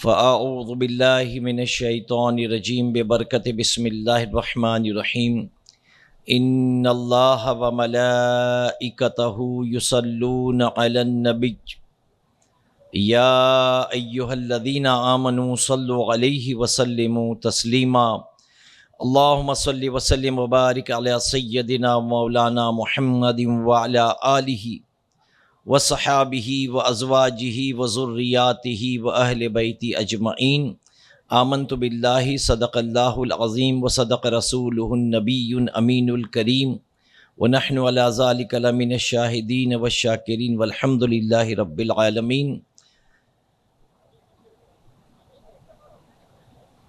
فاعوذ باللہ من الشیطان الرجیم ببرکت بسم اللہ الرحمن الرحیم ان اللہ وملائکتہ یصلون علی النبی یا ایہا الذین آمنوا صلوا علیہ وسلموا تسلیما اللہم صل وسلم وبارک علی سیدنا مولانا محمد وعلی آلہ وصحابہ وازواجہ وذریاتہ واہل بیتہ اجمعین آمنت باللہ صدق اللہ العظیم وصدق رسولہ النبی امین الکریم ونحن علی ذلک لمن الشاہدین والشاکرین والحمد للہ رب العالمین۔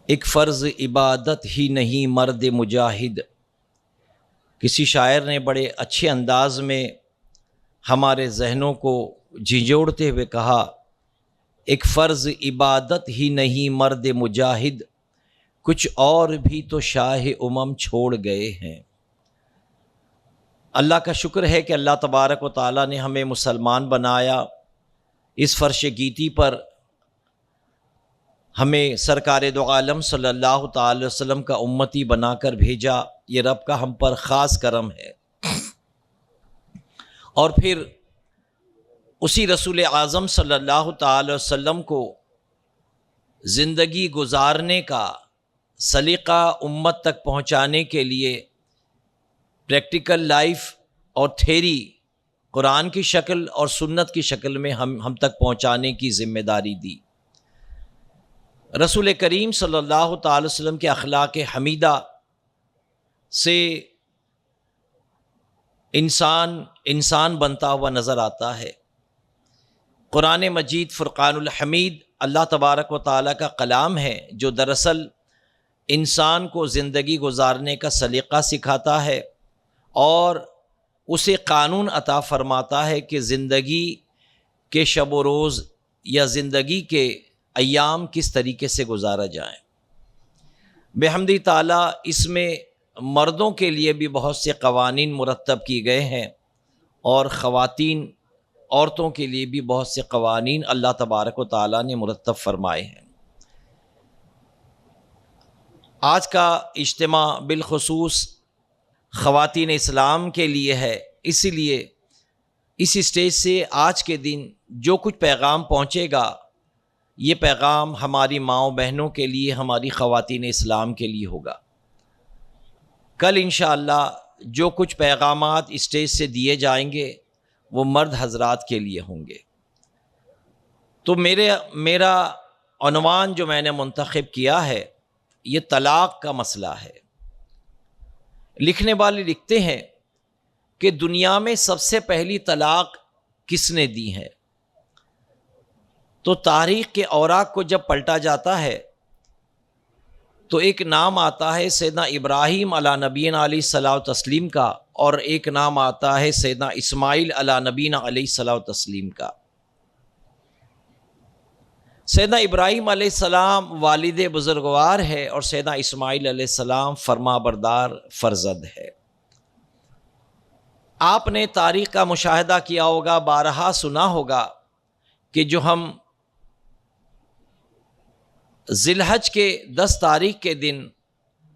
ایک فرض عبادت ہی نہیں مرد مجاہد، کسی شاعر نے بڑے اچھے انداز میں ہمارے ذہنوں کو جھنجھوڑتے ہوئے کہا، ایک فرض عبادت ہی نہیں مرد مجاہد، کچھ اور بھی تو شاہ امم چھوڑ گئے ہیں۔ اللہ کا شکر ہے کہ اللہ تبارک و تعالیٰ نے ہمیں مسلمان بنایا، اس فرش گیتی پر ہمیں سرکار دو عالم صلی اللہ تعالی وسلم کا امتی بنا کر بھیجا، یہ رب کا ہم پر خاص کرم ہے۔ اور پھر اسی رسول اعظم صلی اللہ تعالی وسلم کو زندگی گزارنے کا سلیقہ امت تک پہنچانے کے لیے پریکٹیکل لائف اور تھیری قرآن کی شکل اور سنت کی شکل میں ہم تک پہنچانے کی ذمہ داری دی۔ رسول کریم صلی اللہ تعالی وسلم کے اخلاق حمیدہ سے انسان بنتا ہوا نظر آتا ہے۔ قرآن مجید فرقان الحمید اللہ تبارک و تعالیٰ کا کلام ہے، جو دراصل انسان کو زندگی گزارنے کا سلیقہ سکھاتا ہے اور اسے قانون عطا فرماتا ہے کہ زندگی کے شب و روز یا زندگی کے ایام کس طریقے سے گزارا جائیں۔ بحمدِ تعالیٰ اس میں مردوں کے لیے بھی بہت سے قوانین مرتب کیے گئے ہیں اور عورتوں کے لیے بھی بہت سے قوانین اللہ تبارک و تعالیٰ نے مرتب فرمائے ہیں۔ آج کا اجتماع بالخصوص خواتین اسلام کے لیے ہے، اسی لیے اس اسٹیج سے آج کے دن جو کچھ پیغام پہنچے گا، یہ پیغام ہماری ماؤں بہنوں کے لیے، ہماری خواتین اسلام کے لیے ہوگا۔ کل انشاءاللہ جو کچھ پیغامات اسٹیج سے دیے جائیں گے وہ مرد حضرات کے لیے ہوں گے۔ تو میرا عنوان جو میں نے منتخب کیا ہے، یہ طلاق کا مسئلہ ہے۔ لکھنے والے لکھتے ہیں کہ دنیا میں سب سے پہلی طلاق کس نے دی ہے؟ تو تاریخ کے اوراق کو جب پلٹا جاتا ہے تو ایک نام آتا ہے سیدنا ابراہیم علی نبینا علیہ الصلوۃ والتسلیم کا، اور ایک نام آتا ہے سیدنا اسماعیل علی نبینا علیہ الصلوۃ والتسلیم کا۔ سیدنا ابراہیم علیہ السلام والد بزرگوار ہے اور سیدنا اسماعیل علیہ السلام فرما بردار فرزند ہے۔ آپ نے تاریخ کا مشاہدہ کیا ہوگا، بارہا سنا ہوگا کہ جو ہم ذی الحج کے 10 تاریخ کے دن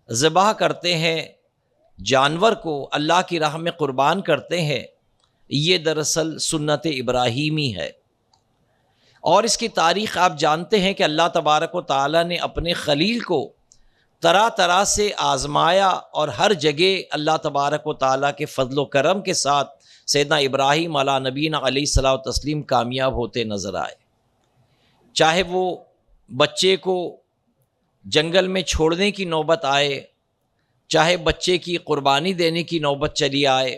ذبح کرتے ہیں، جانور کو اللہ کی راہ میں قربان کرتے ہیں، یہ دراصل سنت ابراہیمی ہے۔ اور اس کی تاریخ آپ جانتے ہیں کہ اللہ تبارک و تعالیٰ نے اپنے خلیل کو طرح طرح سے آزمایا اور ہر جگہ اللہ تبارک و تعالیٰ کے فضل و کرم کے ساتھ سیدنا ابراہیم علی نبینا علیہ الصلوۃ والتسلیم کامیاب ہوتے نظر آئے۔ چاہے وہ بچے کو جنگل میں چھوڑنے کی نوبت آئے، چاہے بچے کی قربانی دینے کی نوبت چلی آئے،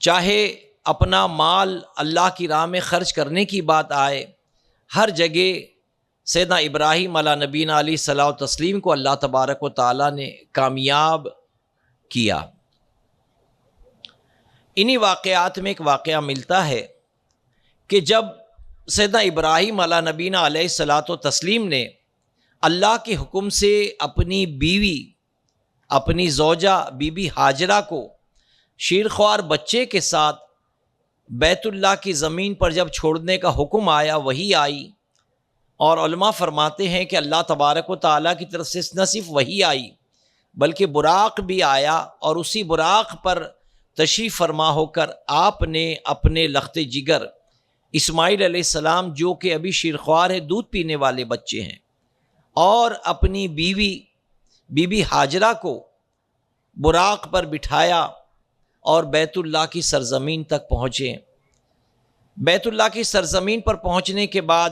چاہے اپنا مال اللہ کی راہ میں خرچ کرنے کی بات آئے، ہر جگہ سیدنا ابراہیم علی نبینا علیہ الصلوۃ والتسلیم کو اللہ تبارک و تعالیٰ نے کامیاب کیا۔ انہی واقعات میں ایک واقعہ ملتا ہے کہ جب سیدنا ابراہیم علی نبینا علیہ الصلوۃ والتسلیم نے اللہ کے حکم سے اپنی بیوی، اپنی زوجہ بی بی ہاجرہ کو شیرخوار بچے کے ساتھ بیت اللہ کی زمین پر جب چھوڑنے کا حکم آیا، وحی آئی اور علماء فرماتے ہیں کہ اللہ تبارک و تعالیٰ کی طرف سے نہ صرف وحی آئی بلکہ براق بھی آیا، اور اسی براق پر تشریف فرما ہو کر آپ نے اپنے لخت جگر اسماعیل علیہ السلام، جو کہ ابھی شیرخوار ہے، دودھ پینے والے بچے ہیں، اور اپنی بی بی ہاجرہ کو براق پر بٹھایا اور بیت اللہ کی سرزمین تک پہنچے۔ بیت اللہ کی سرزمین پر پہنچنے کے بعد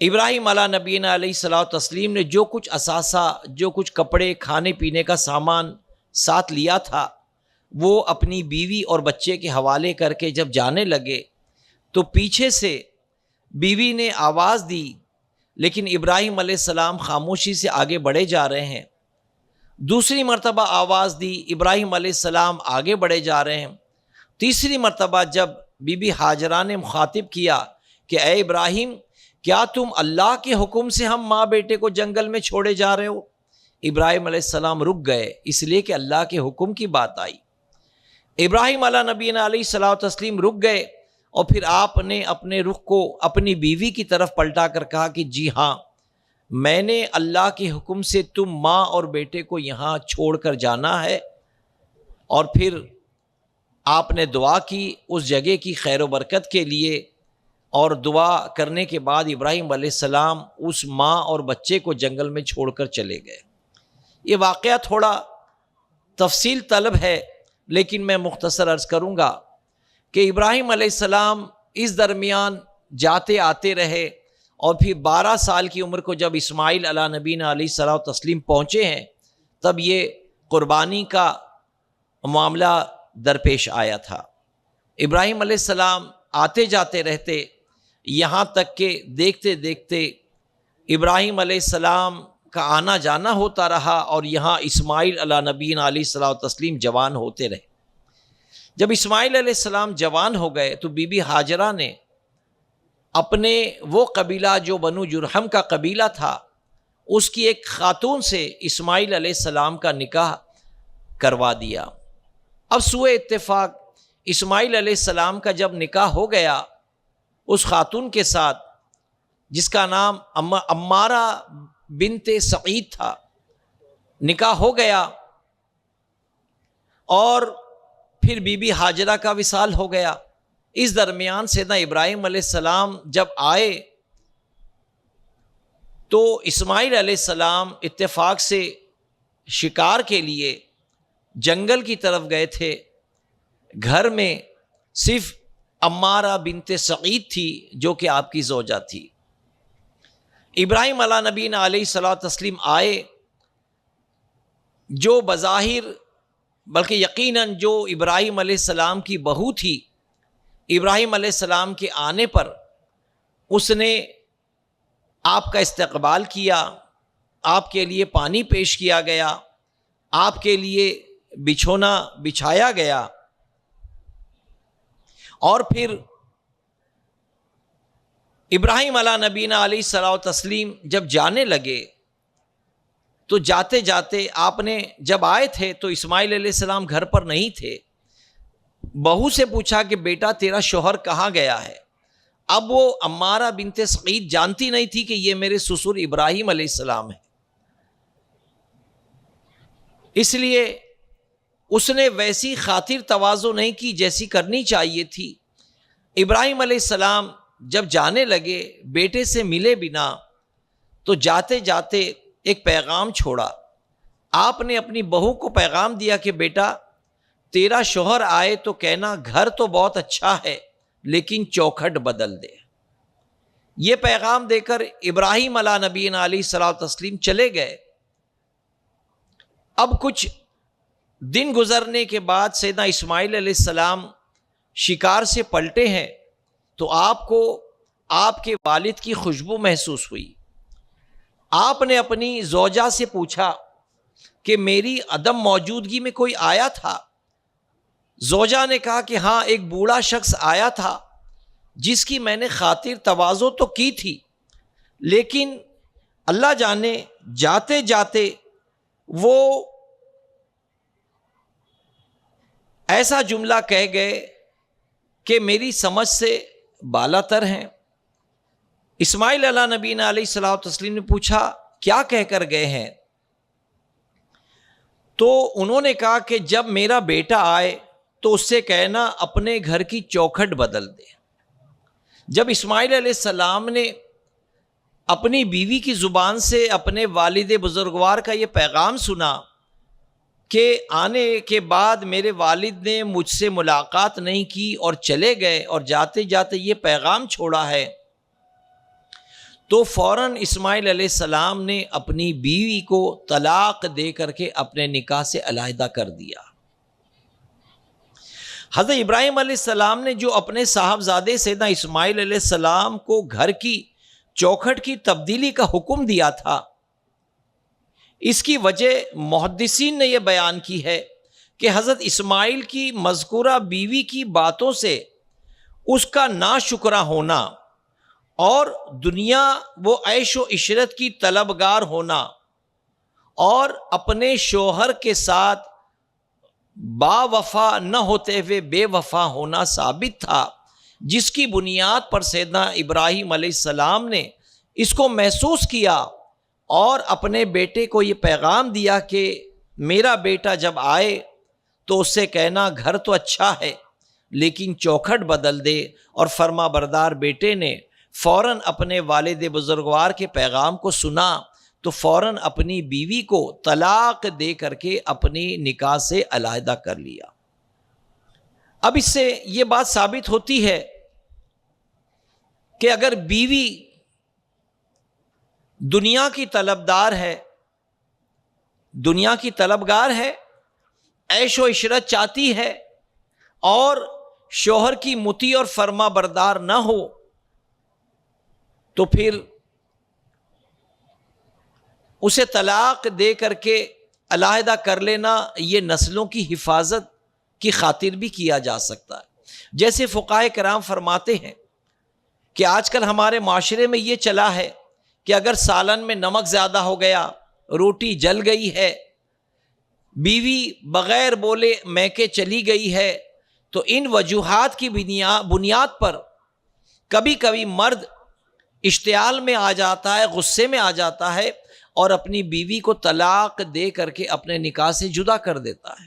ابراہیم علیہ نبینا علیہ الصلوۃ والتسلیم نے جو کچھ اثاثہ، جو کچھ کپڑے، کھانے پینے کا سامان ساتھ لیا تھا، وہ اپنی بیوی اور بچے کے حوالے کر کے جب جانے لگے تو پیچھے سے بیوی نے آواز دی، لیکن ابراہیم علیہ السلام خاموشی سے آگے بڑھے جا رہے ہیں۔ دوسری مرتبہ آواز دی، ابراہیم علیہ السلام آگے بڑھے جا رہے ہیں۔ تیسری مرتبہ جب بی بی ہاجرہ نے مخاطب کیا کہ اے ابراہیم، کیا تم اللہ کے حکم سے ہم ماں بیٹے کو جنگل میں چھوڑے جا رہے ہو؟ ابراہیم علیہ السلام رک گئے، اس لیے کہ اللہ کے حکم کی بات آئی۔ ابراہیم علیہ نبینا علیہ الصلوۃ والتسلیم رک گئے، اور پھر آپ نے اپنے رخ کو اپنی بیوی کی طرف پلٹا کر کہا کہ جی ہاں، میں نے اللہ کے حکم سے تم ماں اور بیٹے کو یہاں چھوڑ کر جانا ہے۔ اور پھر آپ نے دعا کی اس جگہ کی خیر و برکت کے لیے، اور دعا کرنے کے بعد ابراہیم علیہ السلام اس ماں اور بچے کو جنگل میں چھوڑ کر چلے گئے۔ یہ واقعہ تھوڑا تفصیل طلب ہے، لیکن میں مختصر عرض کروں گا کہ ابراہیم علیہ السلام اس درمیان جاتے آتے رہے، اور پھر 12 سال کی عمر کو جب اسماعیل علیہ نبینا علیہ الصلوۃ والتسلیم پہنچے ہیں، تب یہ قربانی کا معاملہ درپیش آیا تھا۔ ابراہیم علیہ السلام آتے جاتے رہتے، یہاں تک کہ دیکھتے دیکھتے ابراہیم علیہ السلام کا آنا جانا ہوتا رہا، اور یہاں اسماعیل علیہ نبینا علیہ الصلوۃ والتسلیم جوان ہوتے رہے۔ جب اسماعیل علیہ السلام جوان ہو گئے تو بی بی ہاجرہ نے اپنے وہ قبیلہ جو بنو جرہم کا قبیلہ تھا، اس کی ایک خاتون سے اسماعیل علیہ السلام کا نکاح کروا دیا۔ اب سوء اتفاق اسماعیل علیہ السلام کا جب نکاح ہو گیا اس خاتون کے ساتھ، جس کا نام عمارہ بنت سعید تھا، نکاح ہو گیا، اور پھر بی بی ہاجرہ کا وصال ہو گیا۔ اس درمیان سیدنا ابراہیم علیہ السلام جب آئے تو اسماعیل علیہ السلام اتفاق سے شکار کے لیے جنگل کی طرف گئے تھے۔ گھر میں صرف عمارہ بنت سعید تھی جو کہ آپ کی زوجہ تھی۔ ابراہیم علیہ نبینا علیہ الصلوۃ والتسلیم آئے، جو بظاہر بلکہ یقیناً جو ابراہیم علیہ السلام کی بہو تھی، ابراہیم علیہ السلام کے آنے پر اس نے آپ کا استقبال کیا، آپ کے لیے پانی پیش کیا گیا، آپ کے لیے بچھونا بچھایا گیا، اور پھر ابراہیم علیہ نبینا علیہ الصلوۃ والتسلیم جب جانے لگے تو جاتے جاتے آپ نے جب آئے تھے تو اسماعیل علیہ السلام گھر پر نہیں تھے۔ بہو سے پوچھا کہ بیٹا تیرا شوہر کہاں گیا ہے؟ اب وہ عمارہ بنت سعید جانتی نہیں تھی کہ یہ میرے سسر ابراہیم علیہ السلام ہے، اس لیے اس نے ویسی خاطر تواضع نہیں کی جیسی کرنی چاہیے تھی۔ ابراہیم علیہ السلام جب جانے لگے بیٹے سے ملے بنا، تو جاتے جاتے ایک پیغام چھوڑا۔ آپ نے اپنی بہو کو پیغام دیا کہ بیٹا تیرا شوہر آئے تو کہنا گھر تو بہت اچھا ہے لیکن چوکھٹ بدل دے۔ یہ پیغام دے کر ابراہیم علیہ نبینا علیہ الصلوۃ والتسلیم چلے گئے۔ اب کچھ دن گزرنے کے بعد سیدنا اسماعیل علیہ السلام شکار سے پلٹے ہیں تو آپ کو آپ کے والد کی خوشبو محسوس ہوئی۔ آپ نے اپنی زوجہ سے پوچھا کہ میری عدم موجودگی میں کوئی آیا تھا؟ زوجہ نے کہا کہ ہاں، ایک بوڑھا شخص آیا تھا جس کی میں نے خاطر تواضع تو کی تھی، لیکن اللہ جانے جاتے جاتے وہ ایسا جملہ کہہ گئے کہ میری سمجھ سے بالا تر ہیں۔ اسماعیل علیہ نبینا علیہ الصلوۃ والتسلیم نے پوچھا کیا کہہ کر گئے ہیں؟ تو انہوں نے کہا کہ جب میرا بیٹا آئے تو اس سے کہنا اپنے گھر کی چوکھٹ بدل دے۔ جب اسماعیل علیہ السلام نے اپنی بیوی کی زبان سے اپنے والد بزرگوار کا یہ پیغام سنا کہ آنے کے بعد میرے والد نے مجھ سے ملاقات نہیں کی اور چلے گئے اور جاتے جاتے یہ پیغام چھوڑا ہے، تو فوراً اسماعیل علیہ السلام نے اپنی بیوی کو طلاق دے کر کے اپنے نکاح سے علیحدہ کر دیا۔ حضرت ابراہیم علیہ السلام نے جو اپنے صاحبزادے سیدنا اسماعیل علیہ السلام کو گھر کی چوکھٹ کی تبدیلی کا حکم دیا تھا، اس کی وجہ محدثین نے یہ بیان کی ہے کہ حضرت اسماعیل کی مذکورہ بیوی کی باتوں سے اس کا ناشکرہ ہونا اور دنیا وہ عیش و عشرت کی طلبگار ہونا اور اپنے شوہر کے ساتھ با وفا نہ ہوتے ہوئے بے وفا ہونا ثابت تھا، جس کی بنیاد پر سیدنا ابراہیم علیہ السلام نے اس کو محسوس کیا اور اپنے بیٹے کو یہ پیغام دیا کہ میرا بیٹا جب آئے تو اس سے کہنا گھر تو اچھا ہے لیکن چوکھٹ بدل دے، اور فرما بردار بیٹے نے فوراً اپنے والد بزرگوار کے پیغام کو سنا تو فوراً اپنی بیوی کو طلاق دے کر کے اپنی نکاح سے علیحدہ کر لیا۔ اب اس سے یہ بات ثابت ہوتی ہے کہ اگر بیوی دنیا کی طلبدار ہے، دنیا کی طلبگار ہے، عیش و عشرت چاہتی ہے اور شوہر کی مطیع اور فرما بردار نہ ہو، تو پھر اسے طلاق دے کر کے علیحدہ کر لینا یہ نسلوں کی حفاظت کی خاطر بھی کیا جا سکتا ہے۔ جیسے فقہائے کرام فرماتے ہیں کہ آج کل ہمارے معاشرے میں یہ چلا ہے کہ اگر سالن میں نمک زیادہ ہو گیا، روٹی جل گئی ہے، بیوی بغیر بولے میکے چلی گئی ہے، تو ان وجوہات کی بنیاد پر کبھی کبھی مرد اشتعال میں آ جاتا ہے، غصے میں آ جاتا ہے اور اپنی بیوی کو طلاق دے کر کے اپنے نکاح سے جدا کر دیتا ہے۔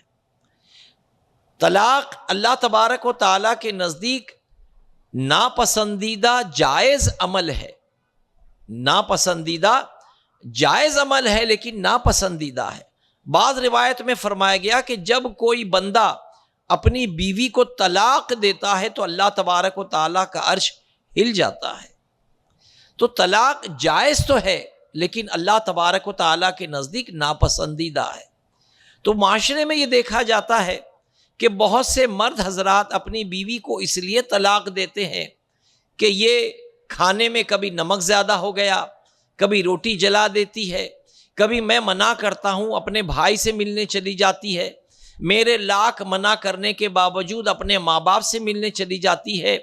طلاق اللہ تبارک و تعالیٰ کے نزدیک ناپسندیدہ جائز عمل ہے، ناپسندیدہ جائز عمل ہے لیکن ناپسندیدہ ہے۔ بعض روایت میں فرمایا گیا کہ جب کوئی بندہ اپنی بیوی کو طلاق دیتا ہے تو اللہ تبارک و تعالیٰ کا عرش ہل جاتا ہے۔ تو طلاق جائز تو ہے لیکن اللہ تبارک و تعالیٰ کے نزدیک ناپسندیدہ ہے۔ تو معاشرے میں یہ دیکھا جاتا ہے کہ بہت سے مرد حضرات اپنی بیوی کو اس لیے طلاق دیتے ہیں کہ یہ کھانے میں کبھی نمک زیادہ ہو گیا، کبھی روٹی جلا دیتی ہے، کبھی میں منع کرتا ہوں اپنے بھائی سے ملنے چلی جاتی ہے، میرے لاکھ منع کرنے کے باوجود اپنے ماں باپ سے ملنے چلی جاتی ہے۔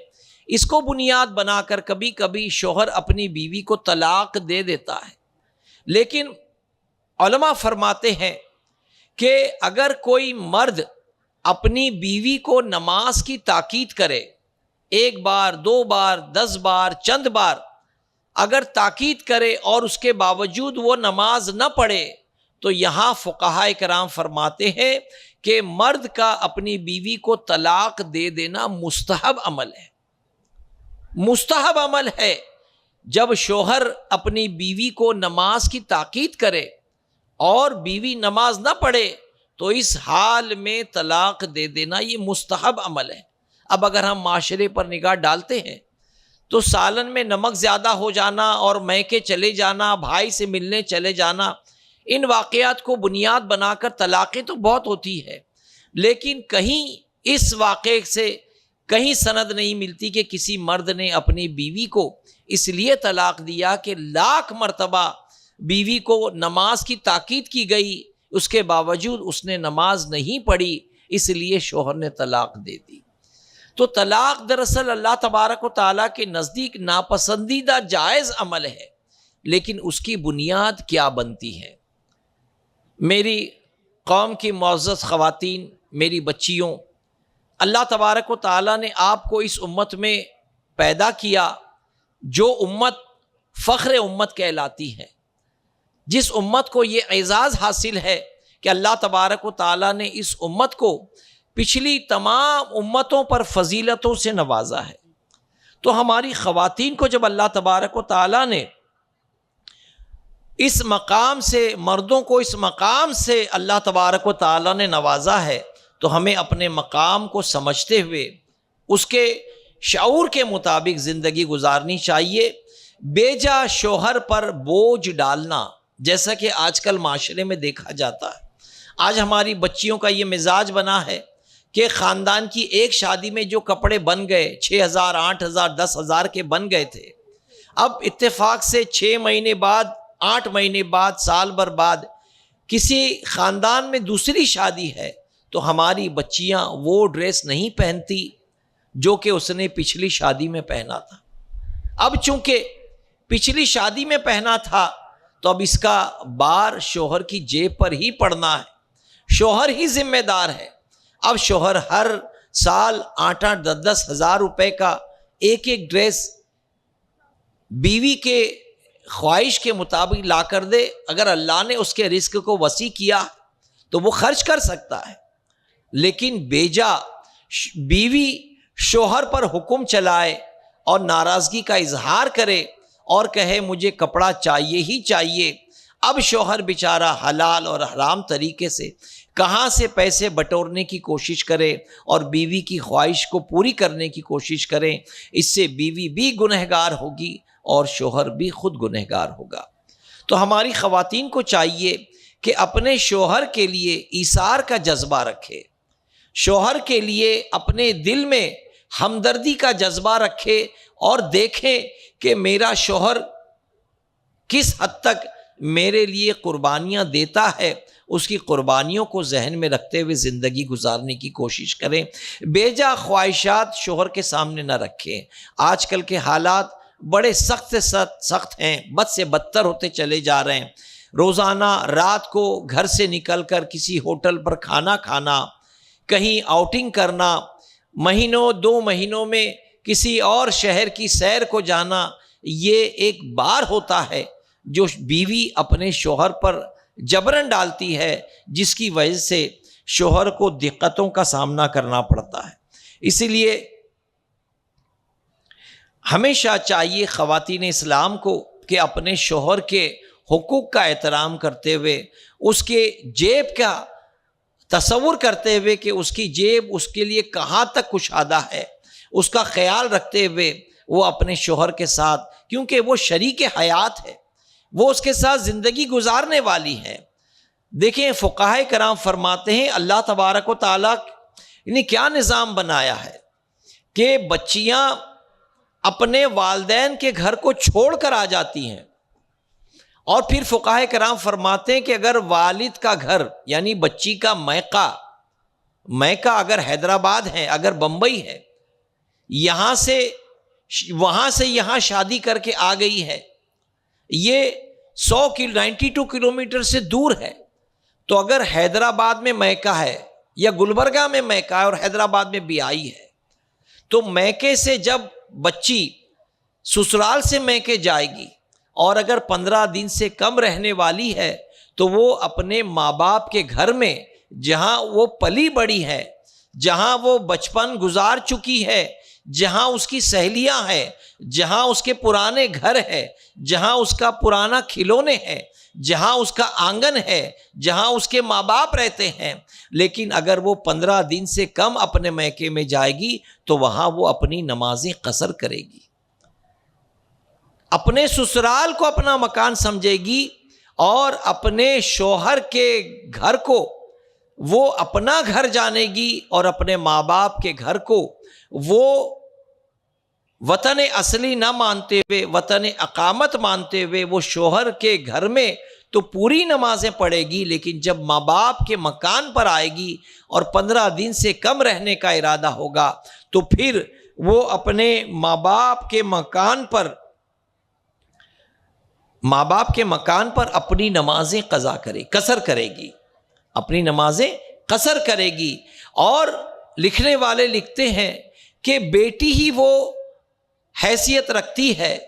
اس کو بنیاد بنا کر کبھی کبھی شوہر اپنی بیوی کو طلاق دے دیتا ہے۔ لیکن علماء فرماتے ہیں کہ اگر کوئی مرد اپنی بیوی کو نماز کی تاکید کرے، ایک بار، دو بار، 10 بار، چند بار اگر تاکید کرے اور اس کے باوجود وہ نماز نہ پڑھے، تو یہاں فقہائے کرام فرماتے ہیں کہ مرد کا اپنی بیوی کو طلاق دے دینا مستحب عمل ہے، مستحب عمل ہے۔ جب شوہر اپنی بیوی کو نماز کی تاکید کرے اور بیوی نماز نہ پڑھے تو اس حال میں طلاق دے دینا یہ مستحب عمل ہے۔ اب اگر ہم معاشرے پر نگاہ ڈالتے ہیں تو سالن میں نمک زیادہ ہو جانا اور میکے چلے جانا، بھائی سے ملنے چلے جانا، ان واقعات کو بنیاد بنا کر طلاقیں تو بہت ہوتی ہے، لیکن کہیں اس واقعے سے کہیں سند نہیں ملتی کہ کسی مرد نے اپنی بیوی کو اس لیے طلاق دیا کہ لاکھ مرتبہ بیوی کو نماز کی تاکید کی گئی، اس کے باوجود اس نے نماز نہیں پڑھی، اس لیے شوہر نے طلاق دے دی۔ تو طلاق دراصل اللہ تبارک و تعالیٰ کے نزدیک ناپسندیدہ جائز عمل ہے، لیکن اس کی بنیاد کیا بنتی ہے؟ میری قوم کی معزز خواتین، میری بچیوں، اللہ تبارک و تعالیٰ نے آپ کو اس امت میں پیدا کیا جو امت فخر امت کہلاتی ہے، جس امت کو یہ اعزاز حاصل ہے کہ اللہ تبارک و تعالیٰ نے اس امت کو پچھلی تمام امتوں پر فضیلتوں سے نوازا ہے۔ تو ہماری خواتین کو جب اللہ تبارک و تعالیٰ نے اس مقام سے، مردوں کو اس مقام سے اللہ تبارک و تعالیٰ نے نوازا ہے، تو ہمیں اپنے مقام کو سمجھتے ہوئے اس کے شعور کے مطابق زندگی گزارنی چاہیے۔ بے جا شوہر پر بوجھ ڈالنا، جیسا کہ آج کل معاشرے میں دیکھا جاتا ہے، آج ہماری بچیوں کا یہ مزاج بنا ہے کہ خاندان کی ایک شادی میں جو کپڑے بن گئے 6,000 8,000 10,000 کے بن گئے تھے، اب اتفاق سے 6 مہینے بعد 8 مہینے بعد سال بھر بعد کسی خاندان میں دوسری شادی ہے تو ہماری بچیاں وہ ڈریس نہیں پہنتی جو کہ اس نے پچھلی شادی میں پہنا تھا۔ اب چونکہ پچھلی شادی میں پہنا تھا تو اب اس کا بار شوہر کی جیب پر ہی پڑنا ہے، شوہر ہی ذمہ دار ہے۔ اب شوہر ہر سال 8-8 10 ہزار روپے کا ایک ایک ڈریس بیوی کے خواہش کے مطابق لا کر دے، اگر اللہ نے اس کے رزق کو وسیع کیا تو وہ خرچ کر سکتا ہے، لیکن بیجا بیوی شوہر پر حکم چلائے اور ناراضگی کا اظہار کرے اور کہے مجھے کپڑا چاہیے ہی چاہیے، اب شوہر بیچارہ حلال اور حرام طریقے سے کہاں سے پیسے بٹورنے کی کوشش کرے اور بیوی کی خواہش کو پوری کرنے کی کوشش کرے، اس سے بیوی بھی گنہگار ہوگی اور شوہر بھی خود گنہگار ہوگا۔ تو ہماری خواتین کو چاہیے کہ اپنے شوہر کے لیے ایثار کا جذبہ رکھے، شوہر کے لیے اپنے دل میں ہمدردی کا جذبہ رکھے اور دیکھیں کہ میرا شوہر کس حد تک میرے لیے قربانیاں دیتا ہے، اس کی قربانیوں کو ذہن میں رکھتے ہوئے زندگی گزارنے کی کوشش کریں، بیجا خواہشات شوہر کے سامنے نہ رکھیں۔ آج کل کے حالات بڑے سخت سے سخت ہیں، بد سے بدتر ہوتے چلے جا رہے ہیں۔ روزانہ رات کو گھر سے نکل کر کسی ہوٹل پر کھانا کھانا، کہیں آؤٹنگ کرنا، مہینوں 2 مہینوں میں کسی اور شہر کی سیر کو جانا، یہ ایک بار ہوتا ہے جو بیوی اپنے شوہر پر جبرن ڈالتی ہے، جس کی وجہ سے شوہر کو دقتوں کا سامنا کرنا پڑتا ہے۔ اسی لیے ہمیشہ چاہیے خواتین اسلام کو کہ اپنے شوہر کے حقوق کا احترام کرتے ہوئے، اس کے جیب کا تصور کرتے ہوئے کہ اس کی جیب اس کے لیے کہاں تک کشادہ ہے، اس کا خیال رکھتے ہوئے وہ اپنے شوہر کے ساتھ، کیونکہ وہ شریک حیات ہے، وہ اس کے ساتھ زندگی گزارنے والی ہے۔ دیکھیں فقہائے کرام فرماتے ہیں اللہ تبارک و تعالیٰ نے کیا نظام بنایا ہے کہ بچیاں اپنے والدین کے گھر کو چھوڑ کر آ جاتی ہیں، اور پھر فقہائے کرام فرماتے ہیں کہ اگر والد کا گھر یعنی بچی کا میکہ اگر حیدرآباد ہے، اگر بمبئی ہے، وہاں سے یہاں شادی کر کے آ گئی ہے، یہ 92 کلومیٹر سے دور ہے، تو اگر حیدرآباد میں میکہ ہے یا گلبرگہ میں میکہ ہے اور حیدرآباد میں بیائی ہے، تو میکے سے جب بچی سسرال سے میکے جائے گی اور اگر 15 دن سے کم رہنے والی ہے تو وہ اپنے ماں باپ کے گھر میں، جہاں وہ پلی بڑی ہے، جہاں وہ بچپن گزار چکی ہے، جہاں اس کی سہیلیاں ہیں، جہاں اس کے پرانے گھر ہے، جہاں اس کا پرانا کھلونے ہے، جہاں اس کا آنگن ہے، جہاں اس کے ماں باپ رہتے ہیں، لیکن اگر وہ 15 دن سے کم اپنے میکے میں جائے گی تو وہاں وہ اپنی نمازیں قصر کرے گی، اپنے سسرال کو اپنا مکان سمجھے گی اور اپنے شوہر کے گھر کو وہ اپنا گھر جانے گی، اور اپنے ماں باپ کے گھر کو وہ وطن اصلی نہ مانتے ہوئے، وطن اقامت مانتے ہوئے وہ شوہر کے گھر میں تو پوری نمازیں پڑھے گی، لیکن جب ماں باپ کے مکان پر آئے گی اور 15 دن سے کم رہنے کا ارادہ ہوگا تو پھر وہ اپنے ماں باپ کے مکان پر اپنی نمازیں قصر کرے گی، اپنی نمازیں قصر کرے گی۔ اور لکھنے والے لکھتے ہیں کہ بیٹی ہی وہ حیثیت رکھتی ہے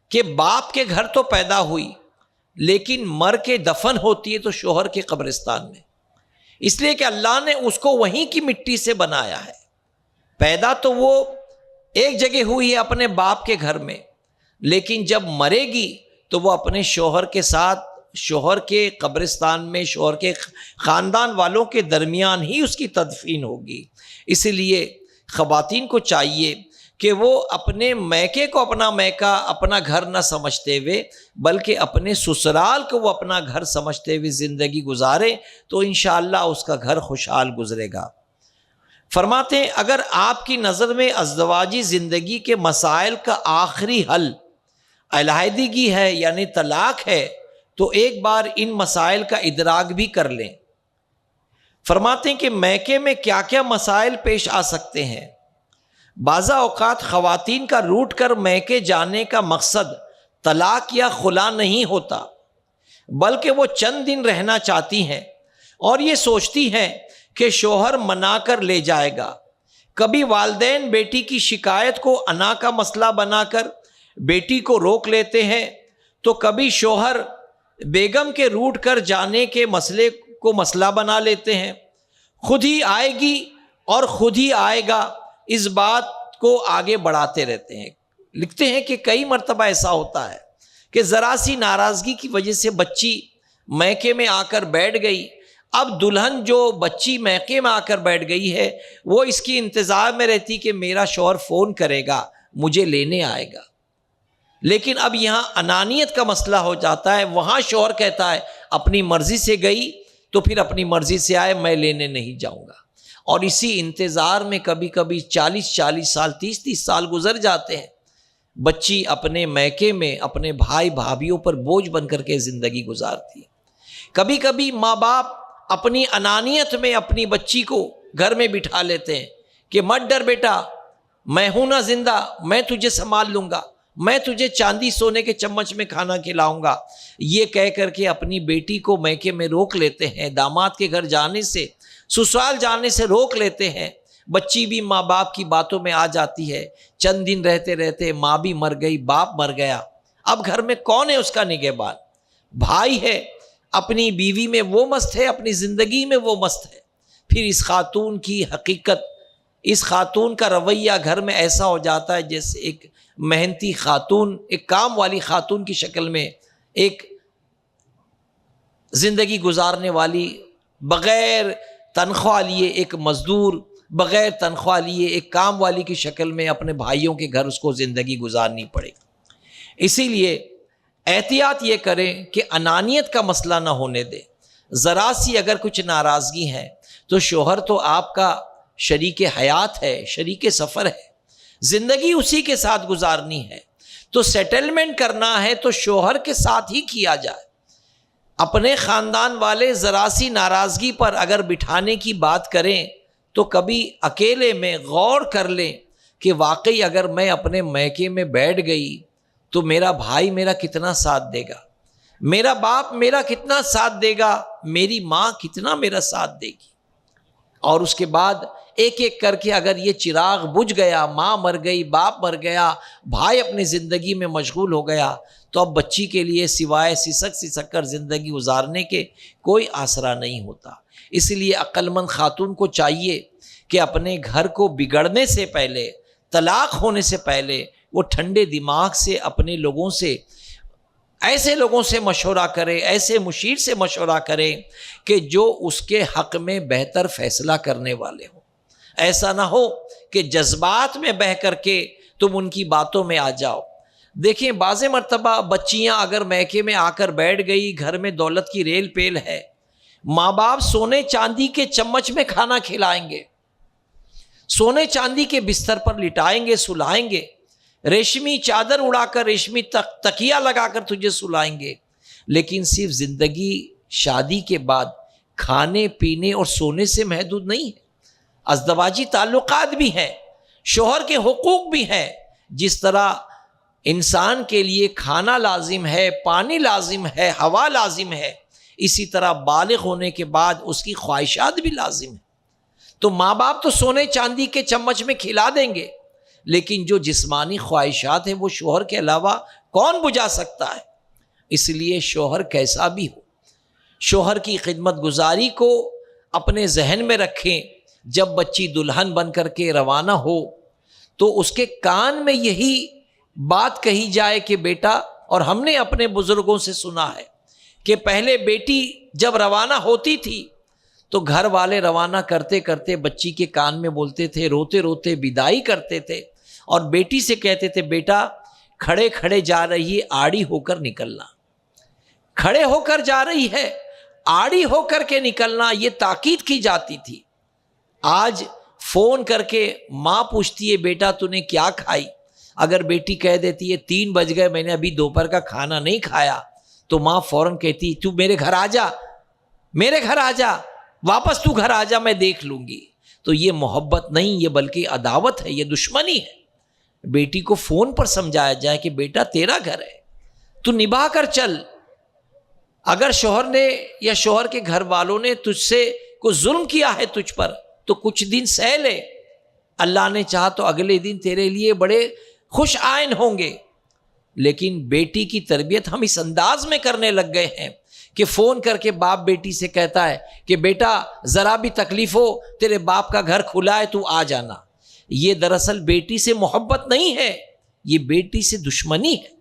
کہ باپ کے گھر تو پیدا ہوئی لیکن مر کے دفن ہوتی ہے تو شوہر کے قبرستان میں، اس لیے کہ اللہ نے اس کو وہیں کی مٹی سے بنایا ہے۔ پیدا تو وہ ایک جگہ ہوئی ہے اپنے باپ کے گھر میں، لیکن جب مرے گی تو وہ اپنے شوہر کے ساتھ، شوہر کے قبرستان میں، شوہر کے خاندان والوں کے درمیان ہی اس کی تدفین ہوگی۔ اسی لیے خواتین کو چاہیے کہ وہ اپنے میکے کو اپنا میکہ، اپنا گھر نہ سمجھتے ہوئے بلکہ اپنے سسرال کو وہ اپنا گھر سمجھتے ہوئے زندگی گزارے تو انشاءاللہ اس کا گھر خوشحال گزرے گا۔ فرماتے ہیں اگر آپ کی نظر میں ازدواجی زندگی کے مسائل کا آخری حل علیحدگی ہے یعنی طلاق ہے تو ایک بار ان مسائل کا ادراک بھی کر لیں۔ فرماتے ہیں کہ میکے میں کیا کیا مسائل پیش آ سکتے ہیں۔ بعض اوقات خواتین کا روٹ کر میکے جانے کا مقصد طلاق یا خلا نہیں ہوتا، بلکہ وہ چند دن رہنا چاہتی ہیں اور یہ سوچتی ہیں کہ شوہر منا کر لے جائے گا۔ کبھی والدین بیٹی کی شکایت کو انا کا مسئلہ بنا کر بیٹی کو روک لیتے ہیں تو کبھی شوہر بیگم کے روٹ کر جانے کے مسئلے کو مسئلہ بنا لیتے ہیں۔ خود ہی آئے گی اور خود ہی آئے گا، اس بات کو آگے بڑھاتے رہتے ہیں۔ لکھتے ہیں کہ کئی مرتبہ ایسا ہوتا ہے کہ ذرا سی ناراضگی کی وجہ سے بچی میکے میں آ کر بیٹھ گئی، اب دلہن جو بچی میکے میں آ کر بیٹھ گئی ہے وہ اس کی انتظار میں رہتی کہ میرا شوہر فون کرے گا، مجھے لینے آئے گا۔ لیکن اب یہاں انانیت کا مسئلہ ہو جاتا ہے، وہاں شوہر کہتا ہے اپنی مرضی سے گئی تو پھر اپنی مرضی سے آئے، میں لینے نہیں جاؤں گا۔ اور اسی انتظار میں کبھی کبھی 40 سال 30 سال گزر جاتے ہیں۔ بچی اپنے میکے میں اپنے بھائی بھابھیوں پر بوجھ بن کر کے زندگی گزارتی ہے۔ کبھی کبھی ماں باپ اپنی انانیت میں اپنی بچی کو گھر میں بٹھا لیتے ہیں کہ مت ڈر بیٹا، میں ہوں نا زندہ، میں تجھے سنبھال لوں گا، میں تجھے چاندی سونے کے چمچ میں کھانا کھلاؤں گا، یہ کہہ کر کے اپنی بیٹی کو میکے میں روک لیتے ہیں، داماد کے گھر جانے سے، سسرال جانے سے روک لیتے ہیں۔ بچی بھی ماں باپ کی باتوں میں آ جاتی ہے، چند دن رہتے رہتے ماں بھی مر گئی، باپ مر گیا، اب گھر میں کون ہے اس کا نگہبان؟ بھائی ہے، اپنی بیوی میں وہ مست ہے، اپنی زندگی میں وہ مست ہے۔ پھر اس خاتون کی حقیقت، اس خاتون کا رویہ گھر میں ایسا ہو جاتا ہے جیسے ایک محنتی خاتون، ایک کام والی خاتون کی شکل میں ایک زندگی گزارنے والی، بغیر تنخواہ لیے ایک مزدور، بغیر تنخواہ لیے ایک کام والی کی شکل میں اپنے بھائیوں کے گھر اس کو زندگی گزارنی پڑے۔ اسی لیے احتیاط یہ کریں کہ انانیت کا مسئلہ نہ ہونے دیں۔ ذرا سی اگر کچھ ناراضگی ہے تو شوہر تو آپ کا شریک حیات ہے، شریک سفر ہے، زندگی اسی کے ساتھ گزارنی ہے، تو سیٹلمنٹ کرنا ہے تو شوہر کے ساتھ ہی کیا جائے۔ اپنے خاندان والے ذرا سی ناراضگی پر اگر بٹھانے کی بات کریں تو کبھی اکیلے میں غور کر لیں کہ واقعی اگر میں اپنے میکے میں بیٹھ گئی تو میرا بھائی میرا کتنا ساتھ دے گا، میرا باپ میرا کتنا ساتھ دے گا، میری ماں کتنا میرا ساتھ دے گی۔ اور اس کے بعد ایک ایک کر کے اگر یہ چراغ بجھ گیا، ماں مر گئی، باپ مر گیا، بھائی اپنی زندگی میں مشغول ہو گیا، تو اب بچی کے لیے سوائے سسک کر زندگی گزارنے کے کوئی آسرا نہیں ہوتا۔ اس لیے عقل مند خاتون کو چاہیے کہ اپنے گھر کو بگڑنے سے پہلے، طلاق ہونے سے پہلے، وہ ٹھنڈے دماغ سے اپنے لوگوں سے، ایسے لوگوں سے مشورہ کرے، ایسے مشیر سے مشورہ کرے کہ جو اس کے حق میں بہتر فیصلہ کرنے والے ہوں۔ ایسا نہ ہو کہ جذبات میں بہہ کر کے تم ان کی باتوں میں آ جاؤ۔ دیکھیں بعض مرتبہ بچیاں اگر میکے میں آ کر بیٹھ گئی، گھر میں دولت کی ریل پیل ہے، ماں باپ سونے چاندی کے چمچ میں کھانا کھلائیں گے، سونے چاندی کے بستر پر لٹائیں گے، سلائیں گے، ریشمی چادر اڑا کر، ریشمی تکیہ لگا کر تجھے سلائیں گے، لیکن صرف زندگی شادی کے بعد کھانے پینے اور سونے سے محدود نہیں ہے۔ ازدواجی تعلقات بھی ہیں، شوہر کے حقوق بھی ہیں۔ جس طرح انسان کے لیے کھانا لازم ہے، پانی لازم ہے، ہوا لازم ہے، اسی طرح بالغ ہونے کے بعد اس کی خواہشات بھی لازم ہیں۔ تو ماں باپ تو سونے چاندی کے چمچ میں کھلا دیں گے، لیکن جو جسمانی خواہشات ہیں وہ شوہر کے علاوہ کون بجھا سکتا ہے؟ اس لیے شوہر کیسا بھی ہو، شوہر کی خدمت گزاری کو اپنے ذہن میں رکھیں۔ جب بچی دلہن بن کر کے روانہ ہو تو اس کے کان میں یہی بات کہی جائے کہ بیٹا، اور ہم نے اپنے بزرگوں سے سنا ہے کہ پہلے بیٹی جب روانہ ہوتی تھی تو گھر والے روانہ کرتے کرتے بچی کے کان میں بولتے تھے، روتے روتے بدائی کرتے تھے، اور بیٹی سے کہتے تھے بیٹا کھڑے کھڑے جا رہی ہے، آڑی ہو کر نکلنا، کھڑے ہو کر جا رہی ہے، آڑی ہو کر کے نکلنا، یہ تاکید کی جاتی تھی۔ آج فون کر کے ماں پوچھتی ہے بیٹا تو نے کیا کھائی؟ اگر بیٹی کہہ دیتی ہے 3 بج گئے میں نے ابھی دوپہر کا کھانا نہیں کھایا، تو ماں فوراً کہتی تو میرے گھر آ جا، میرے گھر آ جا، واپس تو گھر آ جا، میں دیکھ لوں گی۔ تو یہ محبت نہیں، یہ بلکہ عداوت ہے، یہ دشمنی ہے۔ بیٹی کو فون پر سمجھایا جائے کہ بیٹا تیرا گھر ہے، تو نبھا کر چل۔ اگر شوہر نے یا شوہر کے گھر والوں نے تجھ سے کوئی ظلم کیا ہے تجھ پر تو کچھ دن سہ لے، اللہ نے چاہا تو اگلے دن تیرے لیے بڑے خوش آئین ہوں گے۔ لیکن بیٹی کی تربیت ہم اس انداز میں کرنے لگ گئے ہیں کہ فون کر کے باپ بیٹی سے کہتا ہے کہ بیٹا ذرا بھی تکلیف ہو تیرے باپ کا گھر کھلا ہے، تو آ جانا۔ یہ دراصل بیٹی سے محبت نہیں ہے، یہ بیٹی سے دشمنی ہے۔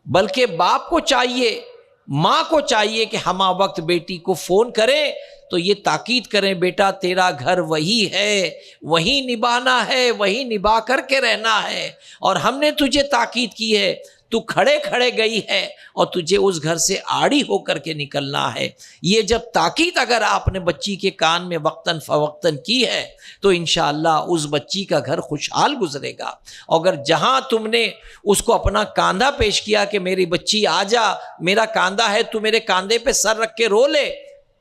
بلکہ باپ کو چاہیے، ماں کو چاہیے کہ ہمہ وقت بیٹی کو فون کریں تو یہ تاکید کریں بیٹا تیرا گھر وہی ہے، وہی نبھانا ہے، وہی نبھا کر کے رہنا ہے، اور ہم نے تجھے تاکید کی ہے، تو کھڑے کھڑے گئی ہے اور تجھے اس گھر سے آڑی ہو کر کے نکلنا ہے۔ یہ جب تاکید اگر آپ نے بچی کے کان میں وقتاً فوقتاً کی ہے تو انشاءاللہ اس بچی کا گھر خوشحال گزرے گا۔ اگر جہاں تم نے اس کو اپنا کاندھا پیش کیا کہ میری بچی آ جا، میرا کاندھا ہے، تو میرے کاندھے پہ سر رکھ کے رو لے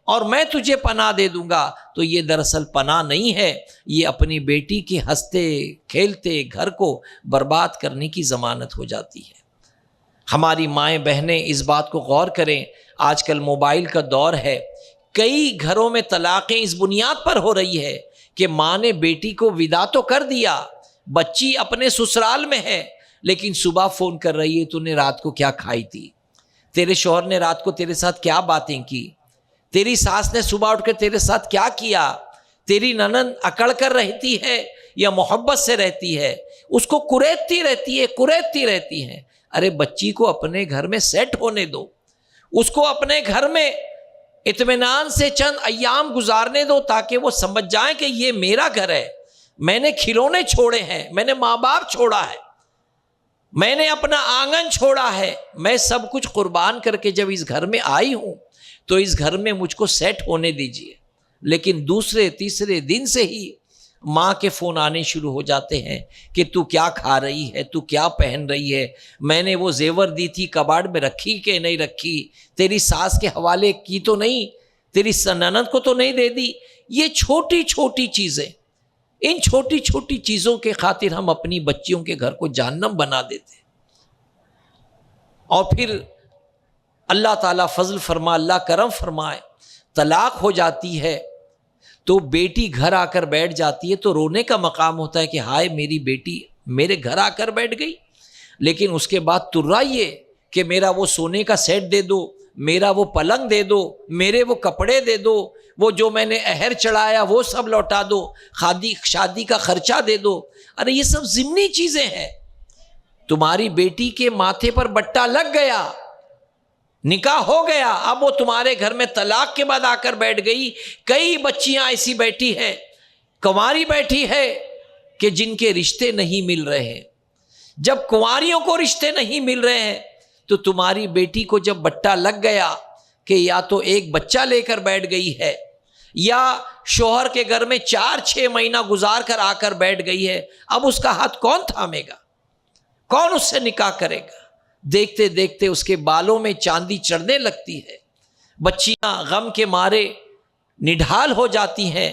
اور میں تجھے پناہ دے دوں گا، تو یہ دراصل پناہ نہیں ہے، یہ اپنی بیٹی کے ہنستے کھیلتے گھر کو برباد کرنے کی ضمانت ہو جاتی ہے۔ ہماری مائیں بہنیں اس بات کو غور کریں، آج کل موبائل کا دور ہے، کئی گھروں میں طلاقیں اس بنیاد پر ہو رہی ہے کہ ماں نے بیٹی کو ودا تو کر دیا، بچی اپنے سسرال میں ہے، لیکن صبح فون کر رہی ہے تو نے رات کو کیا کھائی تھی، تیرے شوہر نے رات کو تیرے ساتھ کیا باتیں کی، تیری ساس نے صبح اٹھ کے تیرے ساتھ کیا کیا، تیری ننند اکڑ کر رہتی ہے یا محبت سے رہتی ہے، اس کو کریدتی رہتی ہے۔ ارے بچی کو اپنے گھر میں سیٹ ہونے دو، اس کو اپنے گھر میں اطمینان سے چند ایام گزارنے دو تاکہ وہ سمجھ جائیں کہ یہ میرا گھر ہے، میں نے کھلونے چھوڑے ہیں، میں نے ماں باپ چھوڑا ہے، میں نے اپنا آنگن چھوڑا ہے، میں سب کچھ قربان کر کے جب اس گھر میں آئی ہوں تو اس گھر میں مجھ کو سیٹ ہونے دیجیے۔ لیکن دوسرے تیسرے دن سے ہی ماں کے فون آنے شروع ہو جاتے ہیں کہ تو کیا کھا رہی ہے، تو کیا پہن رہی ہے، میں نے وہ زیور دی تھی کباڑ میں رکھی کہ نہیں رکھی، تیری ساس کے حوالے کی تو نہیں، تیری ننند کو تو نہیں دے دی۔ یہ چھوٹی چھوٹی چیزیں، ان چھوٹی چھوٹی چیزوں کے خاطر ہم اپنی بچیوں کے گھر کو جہنم بنا دیتے ہیں۔ اور پھر اللہ تعالیٰ فضل فرما، اللہ کرم فرمائے، طلاق ہو جاتی ہے تو بیٹی گھر آ کر بیٹھ جاتی ہے تو رونے کا مقام ہوتا ہے کہ ہائے میری بیٹی میرے گھر آ کر بیٹھ گئی، لیکن اس کے بعد ترائیے کہ میرا وہ سونے کا سیٹ دے دو، میرا وہ پلنگ دے دو، میرے وہ کپڑے دے دو، وہ جو میں نے اہر چڑھایا وہ سب لوٹا دو، شادی کا خرچہ دے دو۔ ارے یہ سب ضمنی چیزیں ہیں، تمہاری بیٹی کے ماتھے پر بٹا لگ گیا، نکاح ہو گیا، اب وہ تمہارے گھر میں طلاق کے بعد آ کر بیٹھ گئی۔ کئی بچیاں ایسی بیٹھی ہے، کنواری بیٹھی ہے کہ جن کے رشتے نہیں مل رہے ہیں۔ جب کنواریوں کو رشتے نہیں مل رہے ہیں تو تمہاری بیٹی کو جب بٹا لگ گیا کہ یا تو ایک بچہ لے کر بیٹھ گئی ہے یا شوہر کے گھر میں 4-6 مہینہ گزار کر آ کر بیٹھ گئی ہے، اب اس کا ہاتھ کون تھامے گا، کون اس سے نکاح کرے گا؟ دیکھتے دیکھتے اس کے بالوں میں چاندی چڑھنے لگتی ہے، بچیاں غم کے مارے نڈھال ہو جاتی ہیں،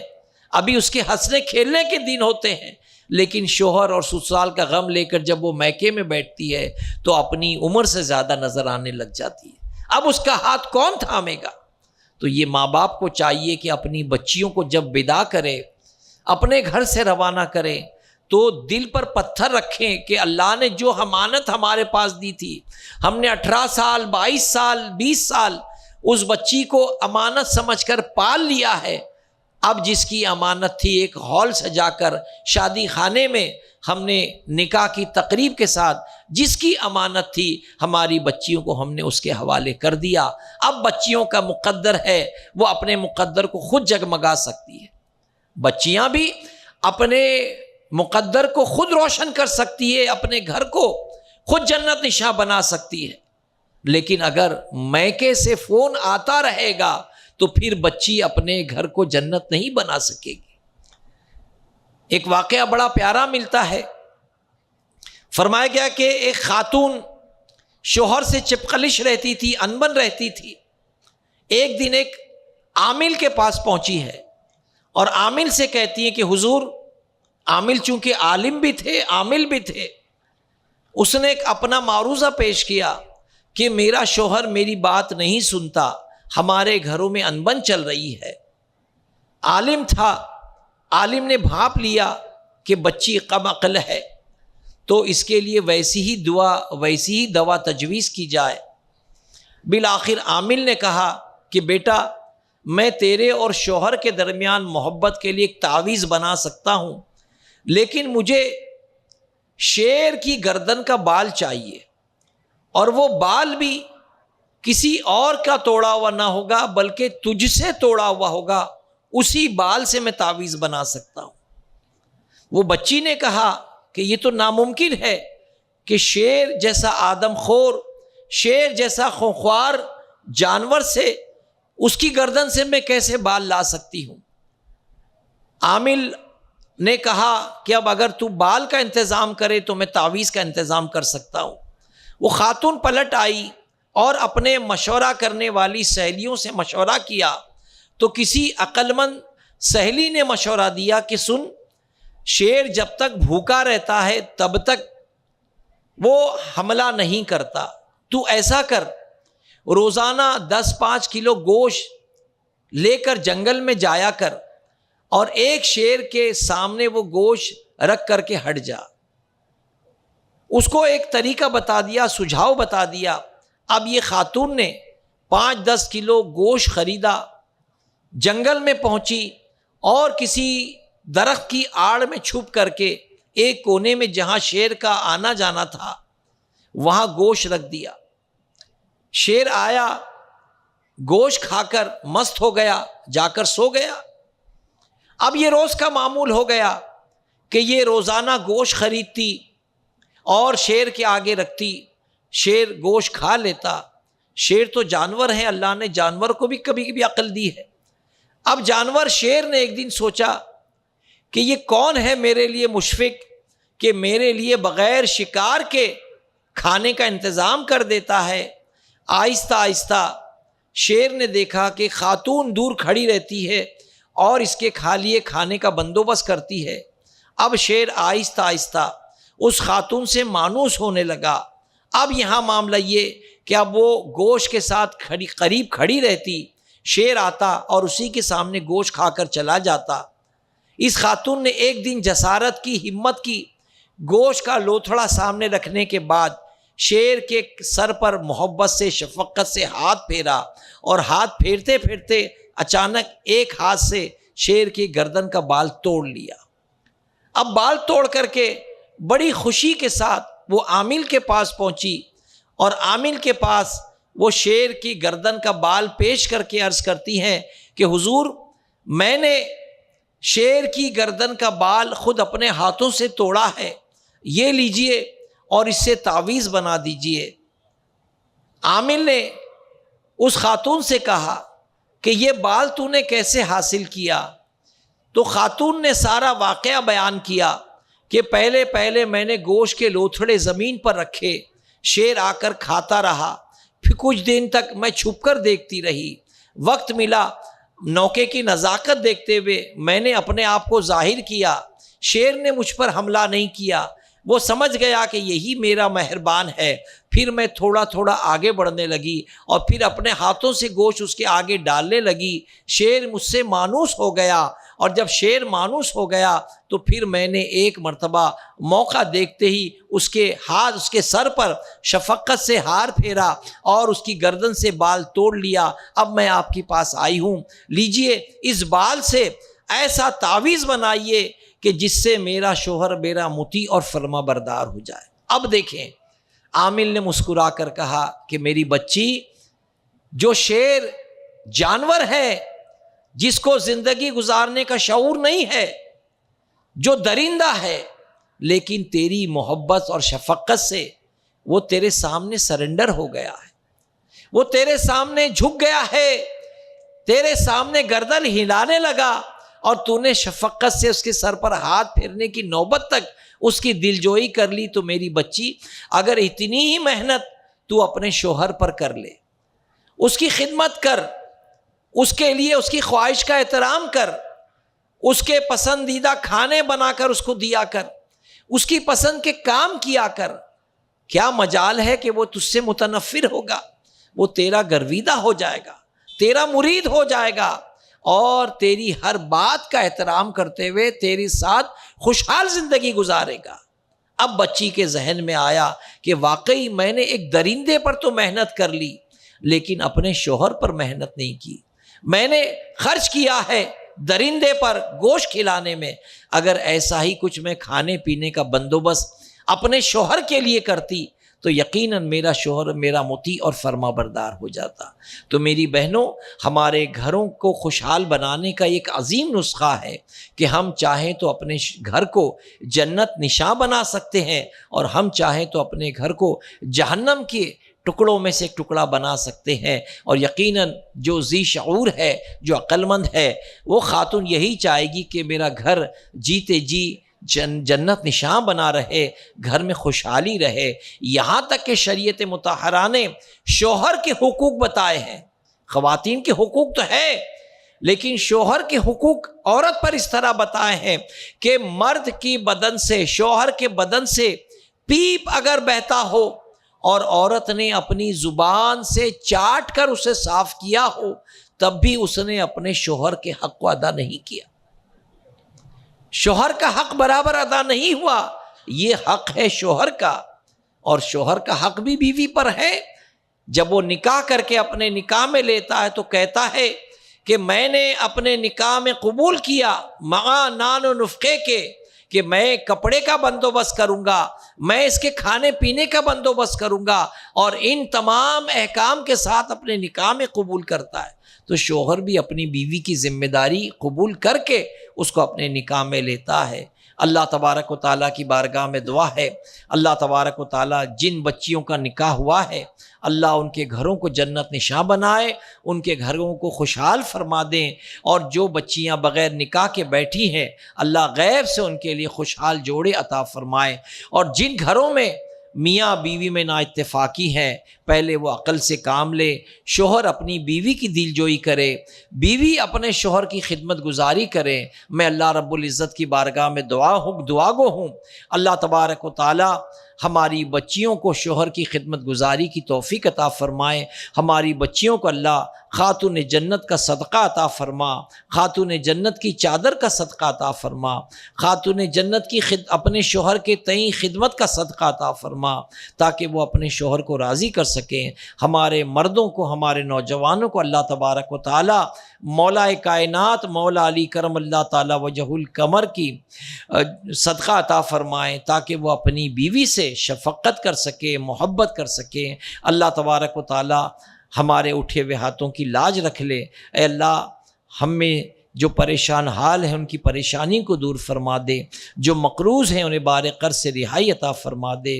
ابھی اس کے ہنسنے کھیلنے کے دن ہوتے ہیں، لیکن شوہر اور سسرال کا غم لے کر جب وہ میکے میں بیٹھتی ہے تو اپنی عمر سے زیادہ نظر آنے لگ جاتی ہے۔ اب اس کا ہاتھ کون تھامے گا؟ تو یہ ماں باپ کو چاہیے کہ اپنی بچیوں کو جب ودا کرے، اپنے گھر سے روانہ کرے تو دل پر پتھر رکھیں کہ اللہ نے جو امانت ہمارے پاس دی تھی، ہم نے 18 سال 22 سال 20 سال اس بچی کو امانت سمجھ کر پال لیا ہے، اب جس کی امانت تھی ایک ہال سجا کر شادی خانے میں ہم نے نکاح کی تقریب کے ساتھ جس کی امانت تھی ہماری بچیوں کو ہم نے اس کے حوالے کر دیا، اب بچیوں کا مقدر ہے وہ اپنے مقدر کو خود جگمگا سکتی ہے، بچیاں بھی اپنے مقدر کو خود روشن کر سکتی ہے، اپنے گھر کو خود جنت نشاں بنا سکتی ہے، لیکن اگر میکے سے فون آتا رہے گا تو پھر بچی اپنے گھر کو جنت نہیں بنا سکے گی۔ ایک واقعہ بڑا پیارا ملتا ہے، فرمایا گیا کہ ایک خاتون شوہر سے چپقلش رہتی تھی، انبن رہتی تھی، ایک دن ایک عامل کے پاس پہنچی ہے اور عامل سے کہتی ہے کہ حضور، عامل چونکہ عالم بھی تھے عامل بھی تھے، اس نے ایک اپنا معروضہ پیش کیا کہ میرا شوہر میری بات نہیں سنتا، ہمارے گھروں میں انبن چل رہی ہے۔ عالم تھا، عالم نے بھانپ لیا کہ بچی کم عقل ہے تو اس کے لیے ویسی ہی دوا تجویز کی جائے۔ بالآخر عامل نے کہا کہ بیٹا، میں تیرے اور شوہر کے درمیان محبت کے لیے ایک تعویذ بنا سکتا ہوں، لیکن مجھے شیر کی گردن کا بال چاہیے، اور وہ بال بھی کسی اور کا توڑا ہوا نہ ہوگا بلکہ تجھ سے توڑا ہوا ہوگا، اسی بال سے میں تعویذ بنا سکتا ہوں۔ وہ بچی نے کہا کہ یہ تو ناممکن ہے کہ شیر جیسا آدم خور، شیر جیسا خونخوار جانور سے اس کی گردن سے میں کیسے بال لا سکتی ہوں۔ عامل نے کہا کہ اب اگر تو بال کا انتظام کرے تو میں تعویذ کا انتظام کر سکتا ہوں۔ وہ خاتون پلٹ آئی اور اپنے مشورہ کرنے والی سہیلیوں سے مشورہ کیا تو کسی عقل مند سہیلی نے مشورہ دیا کہ سن، شیر جب تک بھوکا رہتا ہے تب تک وہ حملہ نہیں کرتا، تو ایسا کر، روزانہ 10-5 کلو گوشت لے کر جنگل میں جایا کر اور ایک شیر کے سامنے وہ گوشت رکھ کر کے ہٹ جا۔ اس کو ایک طریقہ بتا دیا، سجھاؤ بتا دیا۔ اب یہ خاتون نے 5-10 کلو گوشت خریدا، جنگل میں پہنچی اور کسی درخت کی آڑ میں چھپ کر کے ایک کونے میں جہاں شیر کا آنا جانا تھا وہاں گوشت رکھ دیا۔ شیر آیا، گوشت کھا کر مست ہو گیا، جا کر سو گیا۔ اب یہ روز کا معمول ہو گیا کہ یہ روزانہ گوشت خریدتی اور شیر کے آگے رکھتی، شیر گوشت کھا لیتا۔ شیر تو جانور ہے، اللہ نے جانور کو بھی کبھی کبھی عقل دی ہے۔ اب جانور شیر نے ایک دن سوچا کہ یہ کون ہے میرے لیے مشفق کہ میرے لیے بغیر شکار کے کھانے کا انتظام کر دیتا ہے۔ آہستہ آہستہ شیر نے دیکھا کہ خاتون دور کھڑی رہتی ہے اور اس کے لیے کھانے کا بندوبست کرتی ہے۔ اب شیر آہستہ آہستہ اس خاتون سے مانوس ہونے لگا۔ اب یہاں معاملہ یہ کہ اب وہ گوشت کے ساتھ قریب کھڑی رہتی، شیر آتا اور اسی کے سامنے گوشت کھا کر چلا جاتا۔ اس خاتون نے ایک دن جسارت کی، ہمت کی، گوشت کا لوتھڑا سامنے رکھنے کے بعد شیر کے سر پر محبت سے، شفقت سے ہاتھ پھیرا، اور ہاتھ پھیرتے پھیرتے اچانک ایک ہاتھ سے شیر کی گردن کا بال توڑ لیا۔ اب بال توڑ کر کے بڑی خوشی کے ساتھ وہ عامل کے پاس پہنچی اور عامل کے پاس وہ شیر کی گردن کا بال پیش کر کے عرض کرتی ہیں کہ حضور، میں نے شیر کی گردن کا بال خود اپنے ہاتھوں سے توڑا ہے، یہ لیجئے اور اس سے تعویذ بنا دیجئے۔ عامل نے اس خاتون سے کہا کہ یہ بال تو نے کیسے حاصل کیا؟ تو خاتون نے سارا واقعہ بیان کیا کہ پہلے میں نے گوشت کے لوتھڑے زمین پر رکھے، شیر آ کر کھاتا رہا، پھر کچھ دن تک میں چھپ کر دیکھتی رہی، وقت ملا موقع کی نزاکت دیکھتے ہوئے میں نے اپنے آپ کو ظاہر کیا، شیر نے مجھ پر حملہ نہیں کیا، وہ سمجھ گیا کہ یہی میرا مہربان ہے۔ پھر میں تھوڑا تھوڑا آگے بڑھنے لگی اور پھر اپنے ہاتھوں سے گوشت اس کے آگے ڈالنے لگی، شیر مجھ سے مانوس ہو گیا اور جب شیر مانوس ہو گیا تو پھر میں نے ایک مرتبہ موقع دیکھتے ہی اس کے ہاتھ اس کے سر پر شفقت سے ہار پھیرا اور اس کی گردن سے بال توڑ لیا. اب میں آپ کے پاس آئی ہوں, لیجئے اس بال سے ایسا تعویذ بنائیے کہ جس سے میرا شوہر میرا مطیع اور فرما بردار ہو جائے. اب دیکھیں, عامل نے مسکرا کر کہا کہ میری بچی, جو شیر جانور ہے جس کو زندگی گزارنے کا شعور نہیں ہے, جو درندہ ہے, لیکن تیری محبت اور شفقت سے وہ تیرے سامنے سرنڈر ہو گیا ہے, وہ تیرے سامنے جھک گیا ہے, تیرے سامنے گردن ہلانے لگا, اور تو نے شفقت سے اس کے سر پر ہاتھ پھیرنے کی نوبت تک اس کی دلجوئی کر لی. تو میری بچی, اگر اتنی ہی محنت تو اپنے شوہر پر کر لے, اس کی خدمت کر, اس کے لیے اس کی خواہش کا احترام کر, اس کے پسندیدہ کھانے بنا کر اس کو دیا کر, اس کی پسند کے کام کیا کر, کیا مجال ہے کہ وہ تجھ سے متنفر ہوگا؟ وہ تیرا گرویدہ ہو جائے گا, تیرا مرید ہو جائے گا, اور تیری ہر بات کا احترام کرتے ہوئے تیرے ساتھ خوشحال زندگی گزارے گا. اب بچی کے ذہن میں آیا کہ واقعی میں نے ایک درندے پر تو محنت کر لی, لیکن اپنے شوہر پر محنت نہیں کی. میں نے خرچ کیا ہے درندے پر گوشت کھلانے میں, اگر ایسا ہی کچھ میں کھانے پینے کا بندوبست اپنے شوہر کے لیے کرتی تو یقیناً میرا شوہر میرا مطیع اور فرما بردار ہو جاتا. تو میری بہنوں, ہمارے گھروں کو خوشحال بنانے کا ایک عظیم نسخہ ہے کہ ہم چاہیں تو اپنے گھر کو جنت نشاں بنا سکتے ہیں, اور ہم چاہیں تو اپنے گھر کو جہنم کے ٹکڑوں میں سے ایک ٹکڑا بنا سکتے ہیں. اور یقیناً جو ذی شعور ہے, جو عقل مند ہے, وہ خاتون یہی چاہے گی کہ میرا گھر جیتے جی جنت نشاں بنا رہے, گھر میں خوشحالی رہے. یہاں تک کہ شریعت مطہرہ نے شوہر کے حقوق بتائے ہیں. خواتین کے حقوق تو ہے, لیکن شوہر کے حقوق عورت پر اس طرح بتائے ہیں کہ مرد کی بدن سے, شوہر کے بدن سے پیپ اگر بہتا ہو اور عورت نے اپنی زبان سے چاٹ کر اسے صاف کیا ہو, تب بھی اس نے اپنے شوہر کے حق کو ادا نہیں کیا. شوہر کا حق برابر ادا نہیں ہوا. یہ حق ہے شوہر کا, اور شوہر کا حق بھی بیوی پر ہے. جب وہ نکاح کر کے اپنے نکاح میں لیتا ہے تو کہتا ہے کہ میں نے اپنے نکاح میں قبول کیا مع نان و نفقے کے, کہ میں کپڑے کا بندوبست کروں گا, میں اس کے کھانے پینے کا بندوبست کروں گا, اور ان تمام احکام کے ساتھ اپنے نکاح میں قبول کرتا ہے. تو شوہر بھی اپنی بیوی کی ذمہ داری قبول کر کے اس کو اپنے نکاح میں لیتا ہے. اللہ تبارک و تعالیٰ کی بارگاہ میں دعا ہے, اللہ تبارک و تعالیٰ جن بچیوں کا نکاح ہوا ہے, اللہ ان کے گھروں کو جنت نشاں بنائے, ان کے گھروں کو خوشحال فرما دیں. اور جو بچیاں بغیر نکاح کے بیٹھی ہیں, اللہ غیب سے ان کے لیے خوشحال جوڑے عطا فرمائے. اور جن گھروں میں میاں بیوی میں نا اتفاقی ہے, پہلے وہ عقل سے کام لے, شوہر اپنی بیوی کی دلجوئی کرے, بیوی اپنے شوہر کی خدمت گزاری کرے. میں اللہ رب العزت کی بارگاہ میں دعا گو ہوں, اللہ تبارک و تعالی ہماری بچیوں کو شوہر کی خدمت گزاری کی توفیق عطا فرمائے. ہماری بچیوں کو اللہ خاتون جنت کا صدقہ عطا فرما, خاتون جنت کی چادر کا صدقہ عطا فرما, خاتون جنت کی اپنے شوہر کے تئیں خدمت کا صدقہ عطا فرما, تاکہ وہ اپنے شوہر کو راضی کر سکیں. ہمارے مردوں کو, ہمارے نوجوانوں کو اللہ تبارک و تعالی مولا کائنات مولا علی کرم اللہ تعالی وجہ القمر کی صدقہ عطا فرمائیں, تاکہ وہ اپنی بیوی سے شفقت کر سکے, محبت کر سکیں. اللہ تبارک و تعالی ہمارے اٹھے ہوئے ہاتھوں کی لاج رکھ لے. اے اللہ, ہم میں جو پریشان حال ہیں ان کی پریشانی کو دور فرما دے, جو مقروض ہیں انہیں بار قرض سے رہائی عطا فرما دے,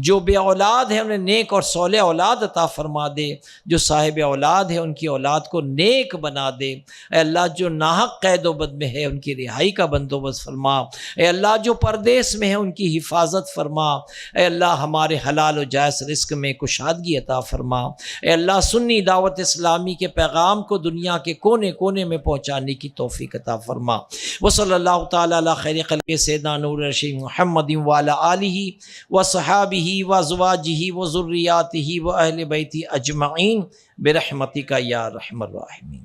جو بے اولاد ہیں انہیں نیک اور صالح اولاد عطا فرما دے, جو صاحب اولاد ہیں ان کی اولاد کو نیک بنا دے. اے اللہ, جو ناحق قید و بند میں ہے ان کی رہائی کا بندوبست فرما. اے اللہ, جو پردیس میں ہے ان کی حفاظت فرما. اے اللہ, ہمارے حلال و جائز رزق میں کشادگی عطا فرما. اے اللہ, سنی دعوت اسلامی کے پیغام کو دنیا کے کونے کونے میں پہنچانے کی توفیق عطا فرما. وصلی اللہ تعالی علی خیر خلق سیدنا نور رشید محمد وعلی آلہ وصحابہ وازواجہ وذریاتہ واہل بیتہ اجمعین برحمتک یا ارحم الراحمین.